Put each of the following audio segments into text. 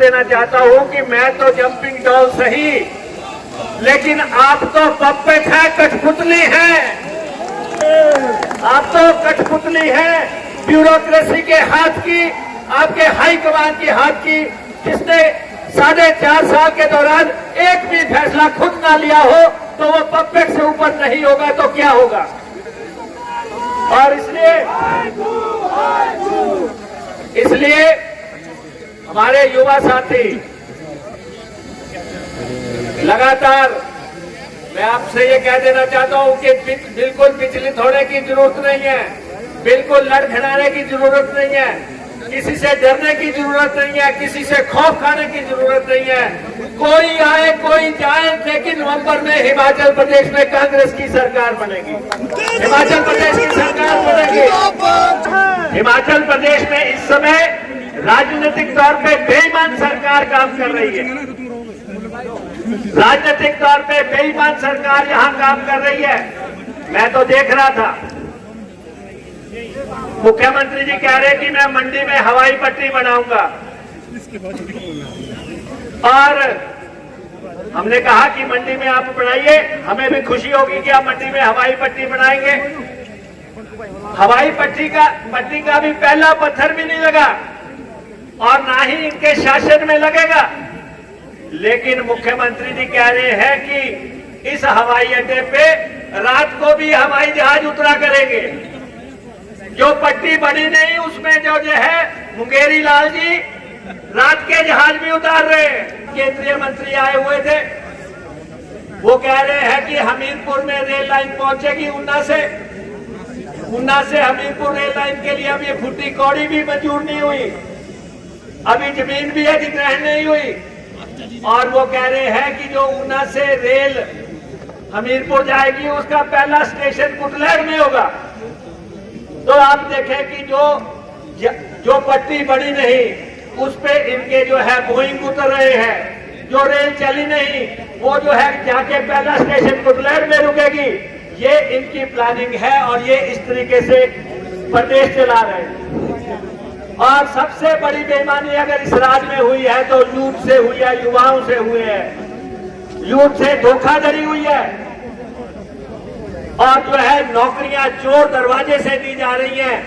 देना चाहता हूं कि मैं तो जंपिंग डॉल सही, लेकिन आप तो पपेट है, कठपुतली है। आप तो कठपुतली है ब्यूरोक्रेसी के हाथ की, आपके हाई कमान के हाथ की, जिसने 4.5 साल के दौरान एक भी फैसला खुद ना लिया हो, तो वो पपेट से ऊपर नहीं होगा तो क्या होगा। और इसलिए हमारे युवा साथी लगातार, मैं आपसे ये कह देना चाहता हूं कि बिल्कुल विचलित होने की जरूरत नहीं है, बिल्कुल लड़खड़ाने की जरूरत नहीं है, किसी से डरने की जरूरत नहीं है, किसी से खौफ खाने की जरूरत नहीं है। कोई आए कोई जाए, लेकिन नवंबर में हिमाचल प्रदेश में कांग्रेस की सरकार बनेगी, हिमाचल प्रदेश की सरकार बनेगी। हिमाचल प्रदेश में इस समय राजनीतिक तौर पे बेईमान सरकार काम कर रही है, राजनीतिक तौर पे बेईमान सरकार यहां काम कर रही है। मैं तो देख रहा था, मुख्यमंत्री जी कह रहे कि मैं मंडी में हवाई पट्टी बनाऊंगा, और हमने कहा कि मंडी में आप बनाइए, हमें भी खुशी होगी कि आप मंडी में हवाई पट्टी बनाएंगे। हवाई पट्टी का भी पहला पत्थर भी नहीं लगा और ना ही इनके शासन में लगेगा, लेकिन मुख्यमंत्री जी कह रहे हैं कि इस हवाई अड्डे पे रात को भी हवाई जहाज उतरा करेंगे। जो पट्टी बनी नहीं उसमें जो है मुंगेरी लाल जी रात के जहाज भी उतार रहे हैं। केंद्रीय मंत्री आए हुए थे, वो कह रहे हैं कि हमीरपुर में रेल लाइन पहुंचेगी ऊना से हमीरपुर रेल लाइन के लिए अभी फुट्टी कौड़ी भी मंजूर नहीं हुई, अभी जमीन भी अधिग्रहण नहीं हुई। और वो कह रहे हैं कि जो ऊना से रेल हमीरपुर जाएगी उसका पहला स्टेशन कुटलैहड़ में होगा। तो आप देखें कि जो पट्टी बड़ी नहीं उस पे इनके जो है बोइंग उतर रहे हैं, जो रेल चली नहीं वो जो है जाके पहला स्टेशन कुटलैहड़ में रुकेगी। ये इनकी प्लानिंग है और ये इस तरीके से प्रदेश चला रहे हैं। और सबसे बड़ी बेईमानी अगर इस राज्य में हुई है तो यूथ से हुई है, युवाओं से हुई है, यूथ से धोखाधड़ी हुई है, और जो है नौकरियां चोर दरवाजे से दी जा रही हैं।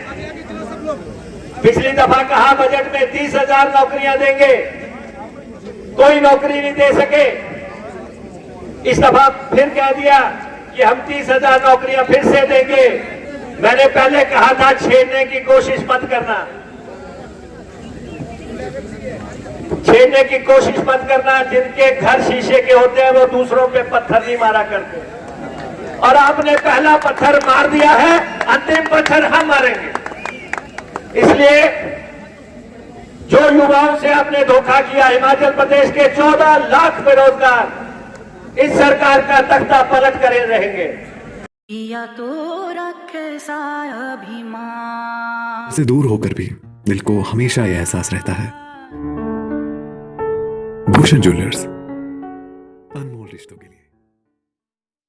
पिछली दफा कहा बजट में 30,000 नौकरियां देंगे, कोई नौकरी नहीं दे सके। इस दफा फिर कह दिया कि हम 30,000 नौकरियां फिर से देंगे। मैंने पहले कहा था छेड़ने की कोशिश मत करना, छेड़ने की कोशिश मत करना। जिनके घर शीशे के होते हैं वो दूसरों पे पत्थर नहीं मारा करते, और आपने पहला पत्थर मार दिया है, अंतिम पत्थर हम मारेंगे। इसलिए जो युवाओं से आपने धोखा किया, हिमाचल प्रदेश के 14 लाख बेरोजगार इस सरकार का तख्ता पलट कर रहेंगे। या तो रखे अभिमान से दूर होकर भी दिल को हमेशा यह एहसास रहता है, भूषण ज्वेलर्स।